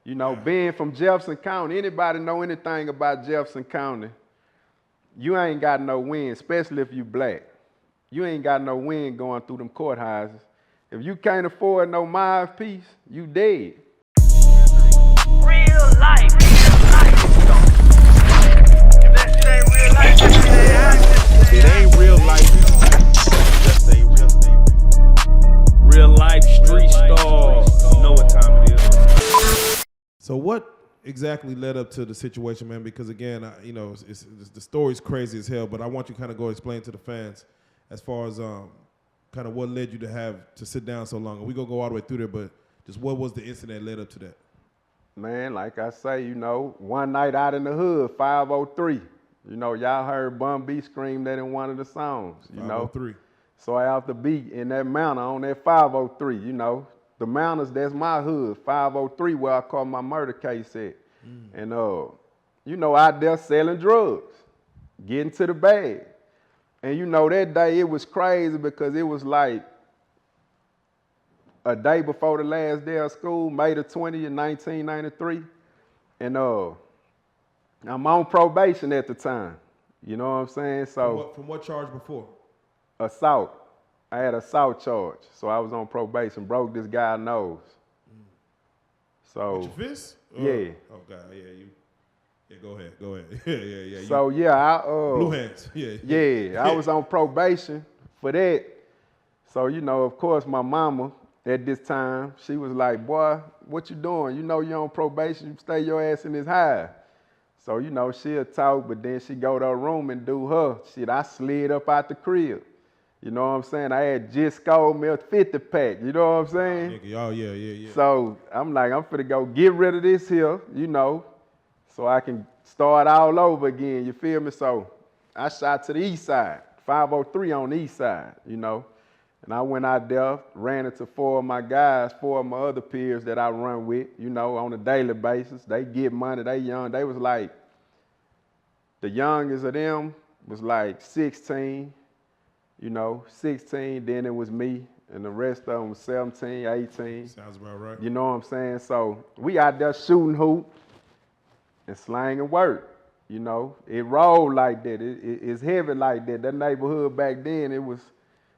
You know, being from Jefferson County, anybody know anything about Jefferson County, you ain't got no win, especially if you black. You ain't got no win going through them courthouses. If you can't afford no mouthpiece, you dead. Real life. If that shit ain't real life, it ain't real life. Just say real life street star. Know what time it is. So what exactly led up to the situation, man? Because again, it's the story's crazy as hell, but I want you to kind of go explain to the fans as far as kind of what led you to have to sit down so long. We're going to go all the way through there, but just what was the incident that led up to that? Man, like I say, you know, one night out in the hood, 503. You know, y'all heard Bun B scream that in one of the songs, you know. 503. So I have to be in that manor on that 503, you know. The Mountains, that's my hood, 503, where I caught my murder case at. And, you know, out there selling drugs, getting to the bag. And, you know, that day it was crazy because it was like a day before the last day of school, May the 20th, 1993. And I'm on probation at the time. You know what I'm saying? So From what charge before? Assault. I had assault charge, so I was on probation. Broke this guy's nose. So With your fist? Yeah. Oh God, yeah, go ahead. yeah. So yeah, Blue hands. Yeah. Yeah, I was on probation for that. So you know, of course, my mama at this time, she was like, "Boy, what you doing? You know you're on probation. You stay your ass in this high." So you know she'll talk, but then she go to her room and do her shit. I slid up out the crib. You know what I'm saying? I had just scored me a 50 pack. You know what I'm saying? Oh, yeah. So I'm like, I'm finna go get rid of this here, you know, so I can start all over again. You feel me? So I shot to the east side, 503 on the east side, you know. And I went out there, ran into four of my guys, four of my other peers that I run with, you know, on a daily basis. They get money, they young. They was like, the youngest of them was like 16. You know, 16, then it was me, and the rest of them was 17, 18. Sounds about right. You know what I'm saying? So we out there shooting hoop and slanging work. You know, it rolled like that. It's heavy like that. That neighborhood back then, it was,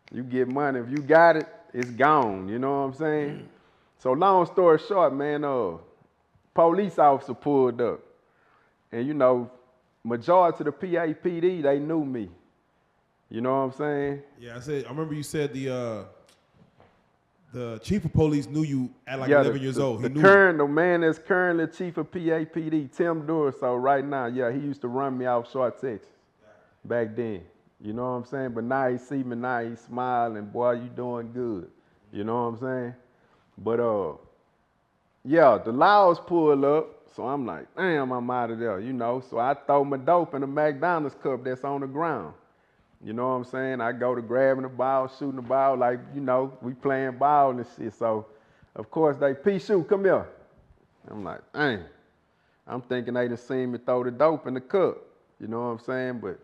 you get money. If you got it, it's gone. You know what I'm saying? So long story short, man, police officer pulled up. And, you know, majority of the PAPD, they knew me. You know what I'm saying? Yeah, I remember you said the chief of police knew you at like 11 years old. The man that's currently chief of PAPD, Tim Durso, right now, yeah, he used to run me off Short, Texas back then. You know what I'm saying? But now he see me, now he smiling, boy, you doing good. You know what I'm saying? But yeah, the laws pull up, so I'm like, damn, I'm out of there, you know. So I throw my dope in a McDonald's cup that's on the ground. You know what I'm saying? I go to grabbing the ball, shooting the ball, like, you know, we playing ball and shit. So, of course, they, Shoo, come here. I'm like, dang. I'm thinking they done seen me throw the dope in the cup. You know what I'm saying? But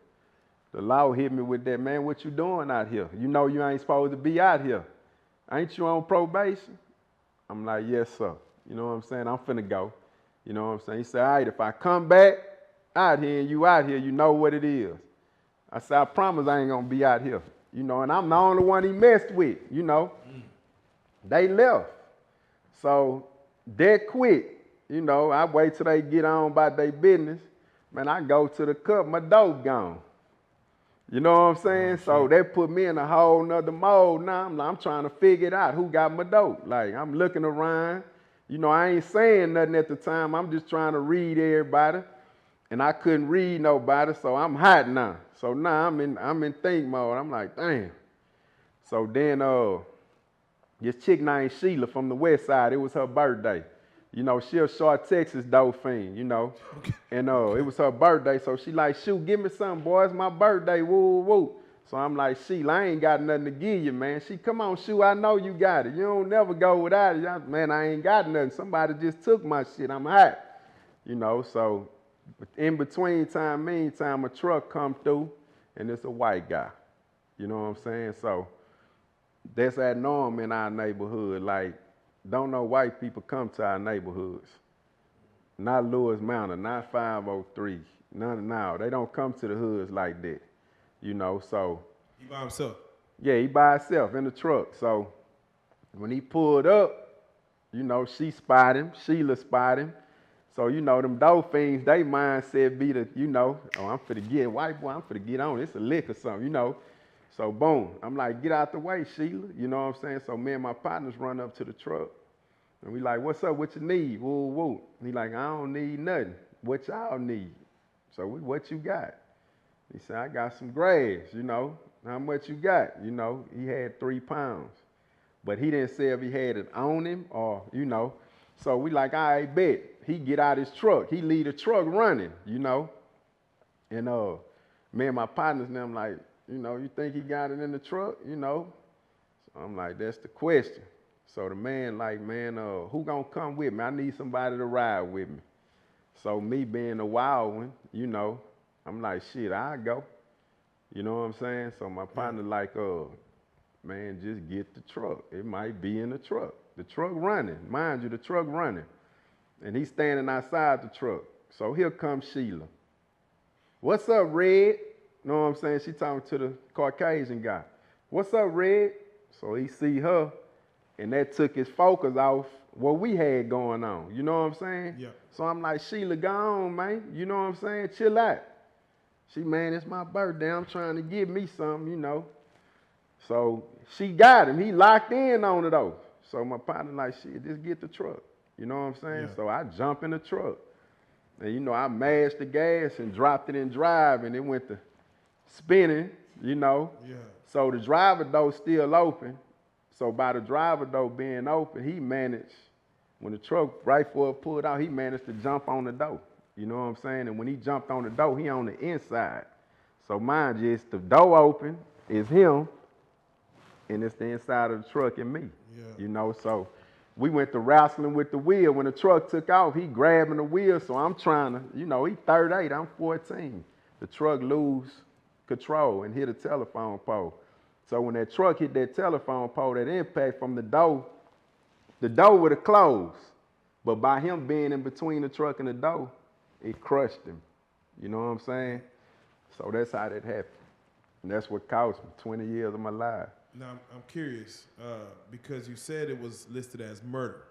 the law hit me with that, man, what you doing out here? You know you ain't supposed to be out here. Ain't you on probation? I'm like, yes, sir. You know what I'm saying? I'm finna go. You know what I'm saying? He said, all right, if I come back out here and you out here, you know what it is. I said, I promise I ain't gonna be out here, you know, and I'm the only one he messed with, you know. They left. So that quick, you know, I wait till they get on about their business. Man, I go to the cup, my dope gone. You know what I'm saying? So that put me in a whole nother mode now. I'm trying to figure it out, who got my dope. Like, I'm looking around. You know, I ain't saying nothing at the time. I'm just trying to read everybody. And I couldn't read nobody, so I'm hot now. So now I'm in think mode. I'm like, damn. So then this chick named Sheila from the west side, it was her birthday. You know, she a Short, Texas dope fiend, you know. And it was her birthday, so she like, Shoo, give me something, boy. It's my birthday, woo, woo. So I'm like, Sheila, I ain't got nothing to give you, man. She, come on, Shoo, I know you got it. You don't never go without it. Man, I ain't got nothing. Somebody just took my shit. I'm hot. You know, so in between time, meantime, a truck come through, and it's a white guy. You know what I'm saying? So that's that norm in our neighborhood. Like, don't know white people come to our neighborhoods. Not Lewis Mountain, not 503. None now. They don't come to the hoods like that. You know, so He by himself. yeah, he by himself in the truck. So when he pulled up, you know, she spotted him, Sheila spotted him. So, you know, them dope fiends, they mindset be the, you know, oh, I'm finna get white boy, I'm finna get on. It's a lick or something, you know. So boom, I'm like, get out the way, Sheila. You know what I'm saying? So me and my partners run up to the truck. And we like, what's up, what you need? Woo, woo. He like, I don't need nothing. What y'all need? So we, what you got? He said, I got some grass, you know. How much you got? You know, he had 3 pounds. But he didn't say if he had it on him or, you know. So we like, all right, bet. He get out his truck. He leave the truck running, you know. And me and my partners and them like, you know, you think he got it in the truck, you know? So I'm like, that's the question. So the man like, man, who gonna come with me? I need somebody to ride with me. So me being a wild one, you know, I'm like, shit, I'll go. You know what I'm saying? So my partner like, man, just get the truck. It might be in the truck. The truck running. Mind you, the truck running. And he's standing outside the truck. So here comes Sheila. What's up, Red? You know what I'm saying? She talking to the Caucasian guy. What's up, Red? So he see her, and that took his focus off what we had going on. You know what I'm saying? Yeah. So I'm like, Sheila, go on, man. You know what I'm saying? Chill out. She, man, it's my birthday. I'm trying to give me something, you know. So she got him. He locked in on it, though. So my partner like, shit, just get the truck. You know what I'm saying? Yeah. So I jump in the truck. And, you know, I mashed the gas and dropped it in drive, and it went to spinning, you know. Yeah. So the driver door still open. So by the driver door being open, he managed, when the truck right before it pulled out, he managed to jump on the door. You know what I'm saying? And when he jumped on the door, he on the inside. So mind you, it's the door open, it's him, and it's the inside of the truck and me. Yeah. You know, so we went to wrestling with the wheel. When the truck took off, he grabbing the wheel, so I'm trying to, you know, he 38, I'm 14. The truck lose control and hit a telephone pole. So when that truck hit that telephone pole, that impact from the door would have closed. But by him being in between the truck and the door, it crushed him. You know what I'm saying? So that's how that happened. And that's what cost me 20 years of my life. Now, I'm curious, because you said it was listed as murder.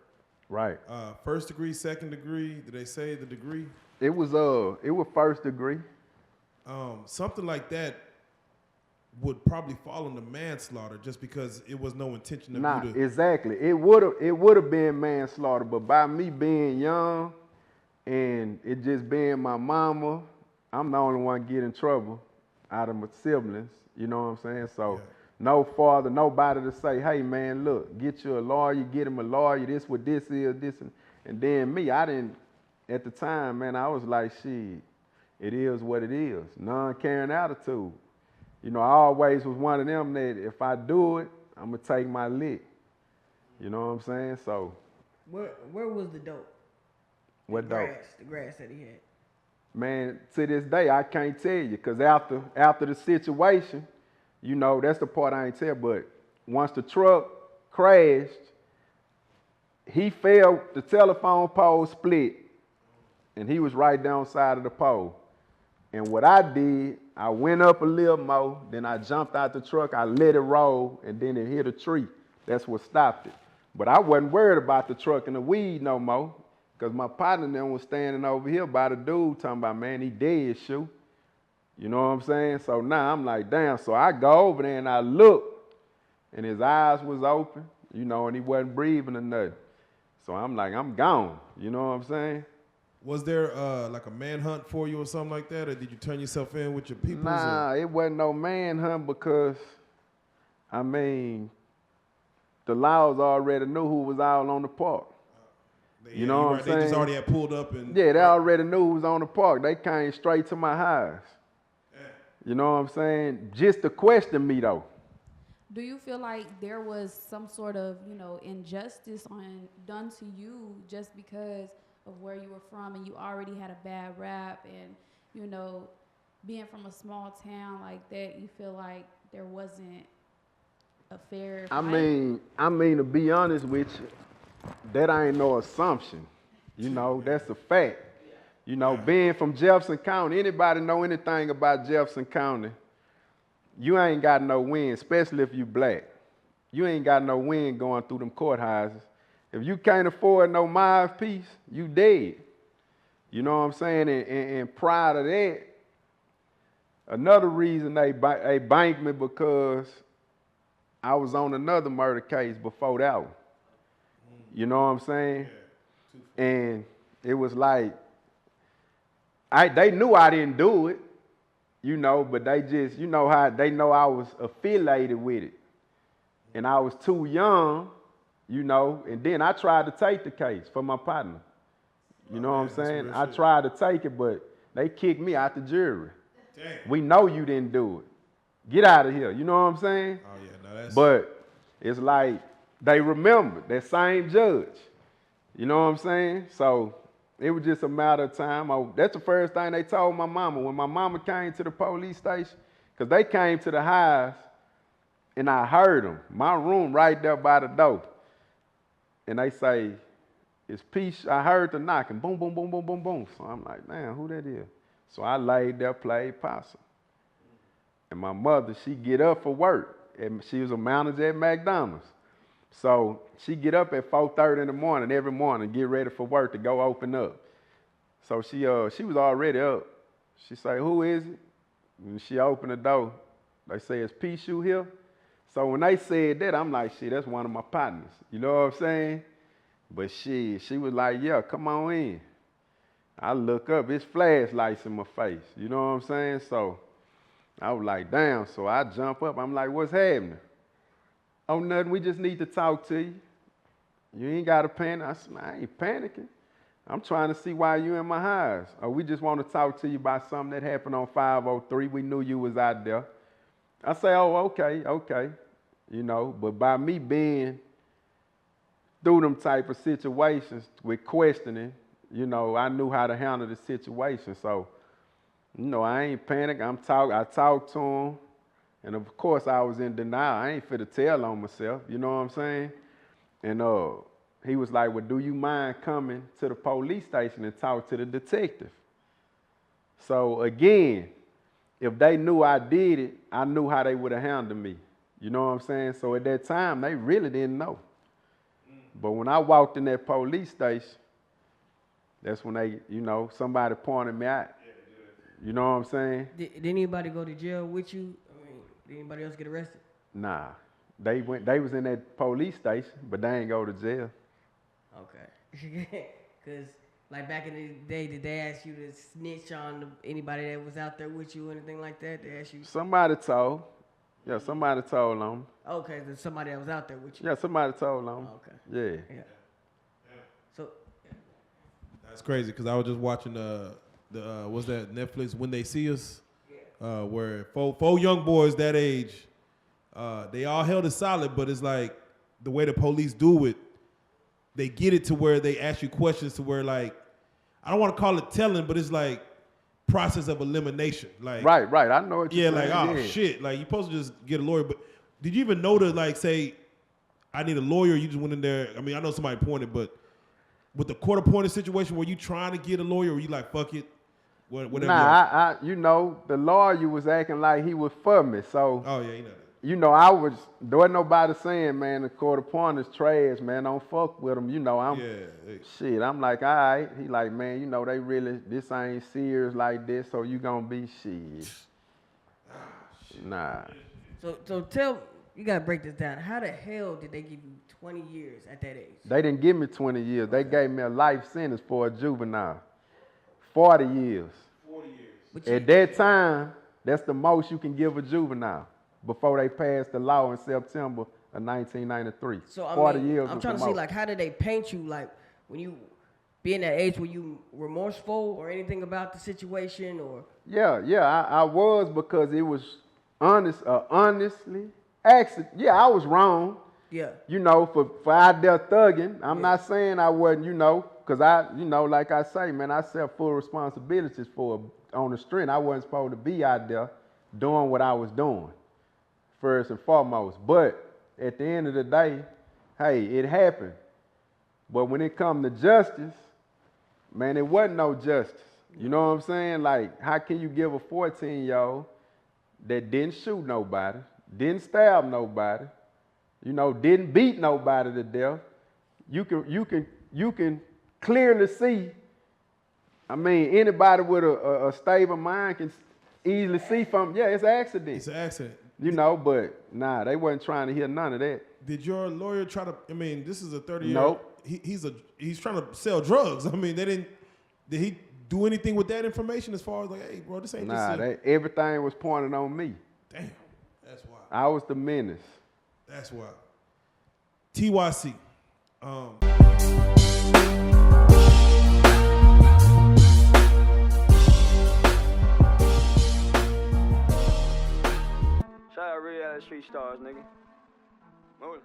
Right. First degree, second degree, did they say the degree? It was first degree. Something like that would probably fall under manslaughter just because it was no intention of Nah, you to... exactly. It would have been manslaughter, but by me being young and it just being my mama, I'm the only one get in trouble out of my siblings. You know what I'm saying? So Yeah. no father, nobody to say, hey man, look, get you a lawyer, get him a lawyer, this what this is, this and then me, I didn't, at the time, man, I was like, shit, it is what it is. Non-caring attitude. You know, I always was one of them that if I do it, I'm gonna take my lick. You know what I'm saying? So Where was the dope? what the dope? grass, the grass that he had. Man, to this day, I can't tell you, because after the situation, you know, that's the part I ain't tell, but once the truck crashed, he fell, the telephone pole split, and he was right down side of the pole. And what I did, I went up a little more, then I jumped out the truck, I let it roll, and then it hit a tree. That's what stopped it. But I wasn't worried about the truck and the weed no more, because my partner then was standing over here by the dude talking about, man, he dead, Shoo. You know what I'm saying? So now I'm like, damn. So I go over there and I look, and his eyes was open, you know, and he wasn't breathing or nothing. So I'm like, I'm gone. You know what I'm saying? Was there like a manhunt for you or something like that, or did you turn yourself in with your people? Nah, it wasn't no manhunt because, I mean, the laws already knew who was out on the park. You know what I'm saying? They just already had pulled up and... Yeah, they already knew who was on the park. They came straight to my house. You know what I'm saying? Just to question me, though. Do you feel like there was some sort of, injustice done to you just because of where you were from and you already had a bad rap and, being from a small town like that, you feel like there wasn't a fair fight? I mean, to be honest with you, that ain't no assumption. You know, that's a fact. You know, being from Jefferson County, anybody know anything about Jefferson County, you ain't got no win, especially if you black. You ain't got no win going through them courthouses. If you can't afford no mouthpiece, you dead. You know what I'm saying? And prior to that, another reason they banked me because I was on another murder case before that one. You know what I'm saying? And it was like, they knew I didn't do it, you know, but they just, you know how they know I was affiliated with it. And I was too young, you know, and then I tried to take the case for my partner. You know what I'm saying? I tried to take it, but they kicked me out the jury. Damn. We know you didn't do it. Get out of here. You know what I'm saying? Oh yeah, no, that's. But it's like they remembered that same judge. You know what I'm saying? So it was just a matter of time. That's the first thing they told my mama. When my mama came to the police station, because they came to the house and I heard them. My room right there by the door. And they say, it's peace. I heard the knocking. Boom, boom, boom, boom, boom, boom. So I'm like, man, who that is? So I laid there, played possum. And my mother, she get up for work. And she was a manager at McDonald's. So she get up at 4:30 in the morning every morning, get ready for work to go open up. So she was already up. She say, who is it? And she opened the door. They say, is P. Shoo here? So when they said that, I'm like, shit, that's one of my partners. You know what I'm saying? But she was like, yeah, come on in. I look up, it's flashlights in my face. You know what I'm saying? So I was like, damn. So I jump up. I'm like, what's happening? Oh, nothing. We just need to talk to you. You ain't got to panic. I said, I ain't panicking. I'm trying to see why you in my house. Or we just want to talk to you about something that happened on 503. We knew you was out there. I say, oh, okay. You know, but by me being through them type of situations with questioning, you know, I knew how to handle the situation. So, you know, I ain't panic. I talked to him. And of course I was in denial. I ain't fit to tell on myself. You know what I'm saying? And he was like, well, do you mind coming to the police station and talk to the detective? So again, if they knew I did it, I knew how they would have handled me. You know what I'm saying? So at that time, they really didn't know. But when I walked in that police station, that's when they, you know, somebody pointed me out. You know what I'm saying? Did anybody go to jail with you? I mean, did anybody else get arrested? Nah. They was in that police station, but they ain't go to jail. Okay. Because, like, back in the day, did they ask you to snitch on anybody that was out there with you or anything like that? They asked you? Somebody told. Yeah, somebody told on me. Okay, there's somebody that was out there with you. Yeah, somebody told on me. Okay. Yeah. So, That's crazy because I was just watching what's that Netflix When They See Us, where four young boys that age, they all held it solid, but it's like the way the police do it, they get it to where they ask you questions to where like, I don't want to call it telling, but it's like process of elimination. Like right. I know what you're saying. Yeah, like, oh shit, like you're supposed to just get a lawyer, but did you even know to like say, I need a lawyer? You just went in there. I mean, I know somebody pointed, but with the court appointed situation, were you trying to get a lawyer, or were you like, fuck it, whatever? Nah, you know, the lawyer was acting like he was for me, so. Oh yeah, you know that. You know, there wasn't nobody saying, man, the court appointment is trash, man, don't fuck with them. You know, shit, I'm like, all right. He like, man, you know, this ain't serious like this, so you gonna be shit. Nah. So tell, you gotta break this down. How the hell did they give you 20 years at that age? They didn't give me 20 years. They gave me a life sentence for a juvenile. 40 years. 40 years. At that time, that's the most you can give a juvenile before they passed the law in September of 1993. So, I 40 mean, years. I'm trying to see, like, how did they paint you, like, when you being that age, were you remorseful or anything about the situation, or? Yeah, I was, because it was honestly, actually, yeah, I was wrong. Yeah. You know, for out there thugging. I'm not saying I wasn't, you know, because like I say, man, I accept full responsibilities on the street. I wasn't supposed to be out there doing what I was doing, first and foremost. But at the end of the day, hey, it happened. But when it comes to justice, Man, it wasn't no justice. You know what I'm saying? Like, how can you give a 14-year-old that didn't shoot nobody, didn't stab nobody, you know, didn't beat nobody to death? You can clearly see. I mean, anybody with a stable mind can easily see from, yeah, it's an accident. It's an accident. You know, but nah, they wasn't trying to hear none of that. Did your lawyer try to? I mean, this is a 30-year. Nope. He's trying to sell drugs. I mean, did he do anything with that information as far as like, hey, bro, this ain't just everything was pointed on me. Damn, that's wild. I was the menace. That's wild. TYC. Shout out Reallyfe Street Starz, nigga. Move it.